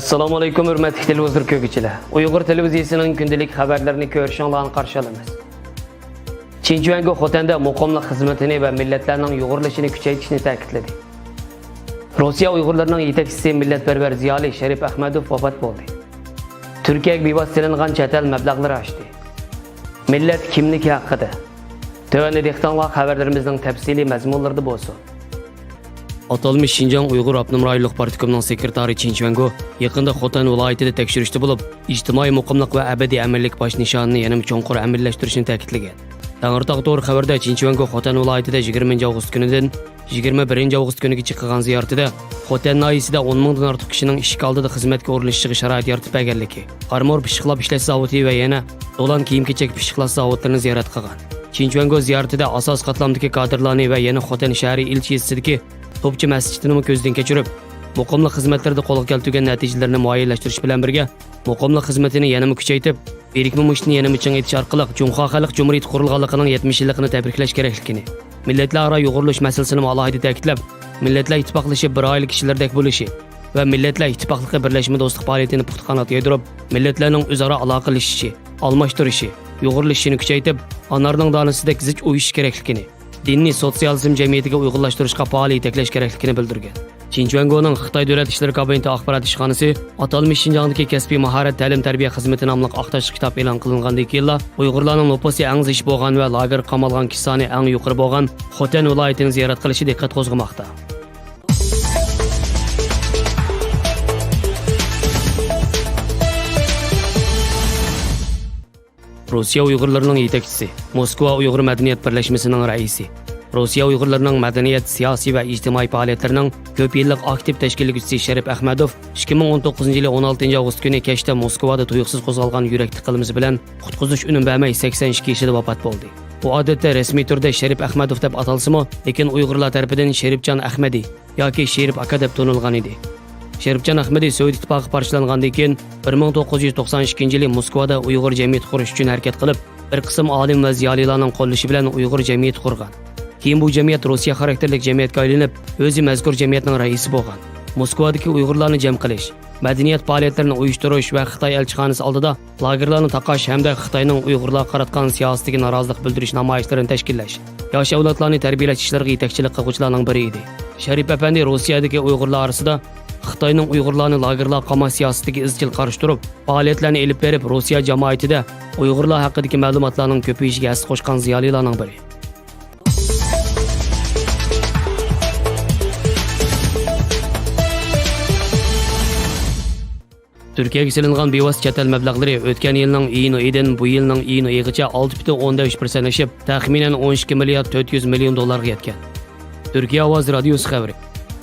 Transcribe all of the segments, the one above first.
Assalomu alaykum hurmatli televizor ko'ruvchilar. Uyg'ur televiziyasining kundalik xabarlarini ko'rishinglarni qarshi olamiz. Chinchuanga Xotanda muqimlik xizmatini va millatlarning uyg'urlashini kuchaytirishni ta'kidladi. Rossiya Uyg'urlarining yetakchisi millatparvar ziyoli Sharif Ahmadov vafot bo'ldi. Turkiyaga bevositalangan chet el mablag'lari oshdi. Millat kimligi haqida. Tövəndə dehqonlar xabarlarimizning tafsiliy mazmunlarida bo'lsin. Atalmış Şinjan Uyghur Abnum Rayonluq Partikomining sekretari Chinchuanga yaqinda Xotan viloyatida tekshirishda bo'lib, ijtimoiy muqimlik va abadiy amirlik bosh nishonini yana cho'nqur amirlashtirishni ta'kidlagan. Tangirtoq to'g'ri xabarda Chinchuanga Xotan viloyatida 20 avgust kunidan 21 avgust kunigacha qilgan ziyoratida Xotan noyisida 10 mingdan ortiq kishining ishga oldida xizmatga o'rnatishiga sharoit yaratib berganligi, qarmor pishiqlab ishlash zavodi va yana do'lan kiyim-kechak pishiqlash zavodlarini ziyorat qilgan. Chinchuanga ziyoratida asos qatlamdagi kadrlarni va yana Xotan shahri ilchisidagi Topçu məscidini ko'zdan kechirib, muqimlik xizmatlarida qo'lga keltirgan natijalarni muayyanlashtirish bilan birga, muqimlik xizmatini yanada kuchaytirib, birikma mushni yanada ching etish orqali Jumhur Xalq Jumhuriyati qurilganligining 70 yilligini tabriklash kerakligini, millatlararo uyg'urlash masalasini alohida ta'kidlab, millatlar ittifoqlashib bir oila kishilardek bo'lishi va millatlar ittifoqligi birlashma do'stlik faoliyatini puxta qanot yaydirib, millatlarning o'zaro aloqalashishi, almashtirishi, uyg'urlashishini kuchaytirib, onlarning donasidek zich o'yish kerakligini, dinni sotsializm jamiyatiga uyg'unlashtirishga faol yetaklash kerakligini bildirgan. Chinchuangoning Xitoy davlat ishlari kabineti axborot ishxonasi atalmış Şinjandagi kasbiy mahorat ta'lim-tarbiya xizmati nomli aqtash kitob e'lon qilingandan keyin Uyg'urlarning nupusi eng zish bo'lgan va lager qamalgan kishi soni eng yuqori bo'lgan Xotan viloyatini ziyorat qilishi diqqat qo'zg'amoqda. Rossiya Uyg'urlarining yetakchisi, Moskva Uyg'ur madaniyat birlashmasining raisi, Rossiya Uyg'urlarining madaniyat, siyosiy va ijtimoiy faoliyatlarining ko'p yillik aktiv tashkilotchisi Sharif Ahmadov 2019-yil 16 avgust kuni kechda Moskvada tuyuqsiz qo'zg'algan yurak tiqilmasi bilan qutqizish unum bermay 82 yoshida vafot bo'ldi. Bu odatda rasmiy turda Sharif Ahmadov deb atalsa-mu, lekin Uyg'urlar tomonidan Sharifjon Ahmadi yoki Sharif aka deb tanilgan edi. Sharifjon Ahmadi Sovet ittifoqi parchalangandan keyin 1992-yili Moskvada Uyg'ur jamiyati qurish uchun harakat qilib, bir qism olim va ziyolilarning qo'llashi bilan Uyg'ur jamiyati qurgan. Keyin bu jamiyat Rossiya xarakterli jamiyatga aylanib, o'zi mazkur jamiyatning raisi bo'lgan. Moskvadagi Uyg'urlarni jam qilish, madaniyat faoliyatlarini uyushtirish va Xitoy elchixonasi oldida lagerlarni taqash hamda Xitoyning Uyg'urlarga qaratgan siyosatiga norozilik bildirish namoyishlarini tashkillash, yosh avlodlarni tarbiyalash ishlariga yetakchilik qiluvchilarning biri edi. Sharif apandi Rossiyadagi Uyg'urlar orasida Xitoyning Uyg'urlarni lagerlar qamash siyosatiga izchil qarshi turib, faoliyatlarni elib berib, Rossiya jamoatida Uyg'urlar haqidagi ma'lumotlarning ko'payishiga hissa qo'shgan ziyolilarning biri. Turkiyaga silingan bevosita chet el mablag'lari o'tgan yilning iyun oyidan bu yilning iyun oyigacha 6,13% oshib, taxminan 12 milliard 400 million dollarga yetgan. Turkiya ovoz radiosi xabari.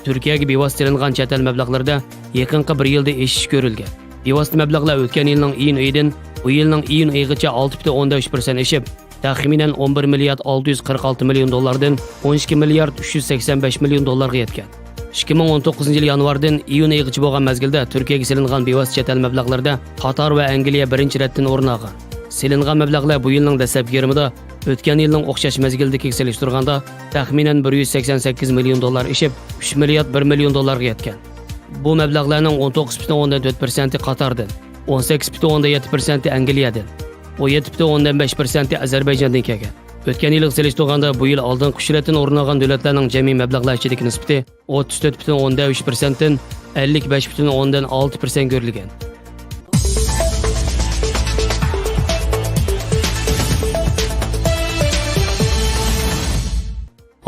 Turkiyaga bevosita silingan chet el mablag'larida yaqinqi bir yilda eshish ko'rilgan. Bevosita mablag'lar o'tgan yilning iyun oyidan bu yilning iyun oyigacha 6,13% oshib, taxminan 11 milliard 646 million dollardan 12 milliard 385 million dollarga yetgan. 2019-yil yanvardan iyun oyigacha bo'lgan mezgilda Turkiyaga silingan bevosita chet el mablag'larida Qatar va Angliya birinchi ratdan o'rin olgan. Silingan mablag'lar bu yilning dastlabki yarmida o'tgan yilning o'xshash mezgildagi selishtirganda taxminan 188 million dollar ishib, 3 milliard 1 million dollarga yetgan. Bu mablag'larning 19,4% Qatardan, 18,7% Angliyadan, 17,5% Ozarbayjondan kelgan. O'tgan yil selishtirganda bu yil oldin qushratdan o'rin olgan davlatlarning jami mablag'lar ichidagi nisbati 34,3% dan 55,6% ko'rilgan.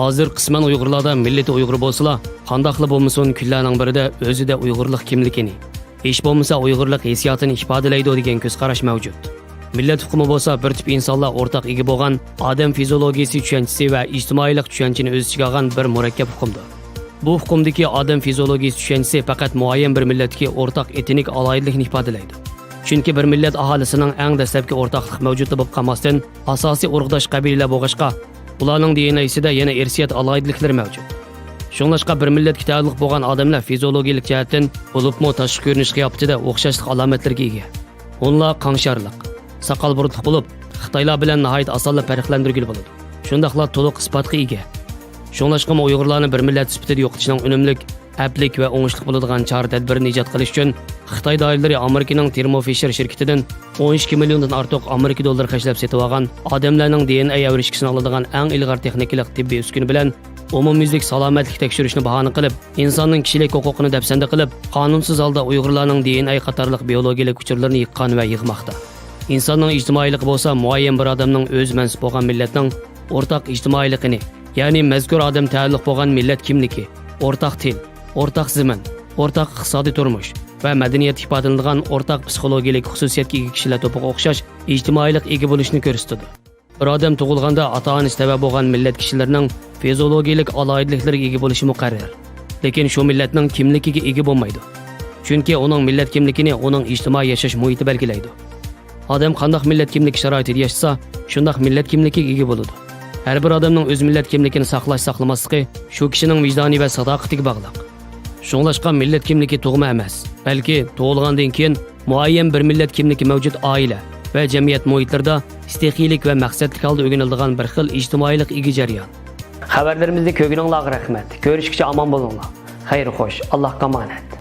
Hozir qisman Uyg'urlarda millati Uyg'ur bo'lsa-la, qandoqli bo'lmasin kunlarning birida o'zida Uyg'urlik kimligini, hech bo'lmasa Uyg'urlik hissiyotini ifodalaydi degan ko'z qarash mavjud. Millat huquqi bo'lsa bir tip insonlar o'rtaq ega bo'lgan odam fiziologiyasi tushunchasi va ijtimoiylik tushunchini o'z ichiga olgan bir murakkab huquqdir. Bu huquqdagi odam fiziologiyasi tushunchasi faqat muayyan bir millatga o'rtaq etnik aloyidlikni ifodalaydi. Chunki bir millat aholisining eng dastlabki o'rtaqlik mavjud bo'lib qolmasdan, asosiy urug'dosh qabilalar bo'lg'achqa, ularning DNA'sida yana irsiyat aloyidliklari mavjud. Shunlashqa bir millatga taalluq bo'lgan odamlar fiziologik jihatdan bo'libmi tashqi ko'rinish qiyofatida o'xshashlik alomatlarga ega. Onlar qanşarliq, saqal burutliq bo'lib, Xitoylar bilan nihoyat osonla farqlantirgili bo'ladi. Shundaqla to'liq isbotga ega. Shunlashqa Uyg'urlarni bir millat sifatida yo'qotishning unumlik әплік və оңышлық bo'ladigan chora tadbirni ijod qilish uchun Xitoy doiralari Amerikaning Thermo Fisher shirkatidan 12 milliondan ortiq Amerika dollari xərclab setib olgan odamlarning DNA avrishkisini oladigan eng ilg'or texnikalik tibbiy uskuna bilan umumyuzlik salomatlik tekshirishni bahona qilib, insonning kishilik huquqini dafsanda qilib, qonunsiz holda Uyg'urlarning DNA qatorliq biologiyalik uchurlarini yiqqan va yig'moqda. İnsanның ijtimoiyligi bo'lsa, muayyan bir odamning o'z mansub bo'lgan millatning o'rtaq ijtimoiyligini, ya'ni mazkur odam taalluq bo'lgan millat kimligi, o'rtaq til, o'rtaq zamin, o'rtaq iqtisodiy turmush va madaniyat ifodalanadigan o'rtaq psixologik xususiyatga ega kishilar to'piga o'xshash ijtimoiylik ega bo'lishini ko'rsatadi. Bir odam tug'ilganda ota-onasi sabab bo'lgan millat kishilarining fiziologik aloyidliklariga ega bo'lishi muqarrar. Lekin shu millatning kimligiga ega bo'lmaydi. Chunki uning millat kimligini uning ijtimoiy yashash muhiti belgilaydi. Odam qanday millat kimlik sharoitida yashasa, shunday millat kimligiga ega bo'ladi. Har bir odamning o'z millat kimligini saqlash saqlamasligi shu kishining vijdoni va sadoqatiga bog'liq. Shunglashqa millat kimligi tug'ma emas, balki tug'ilgandan keyin muayyan bir millat kimligi mavjud oila va jamiyat muhitlarida istiqiylik va maqsadli holda o'rganiladigan bir xil ijtimoiylik ega jarayon. Xabarlarimizni ko'rganingizga rahmat. Ko'rishguncha omon bo'linglar. Xayr xo'sh, Allohga omonat.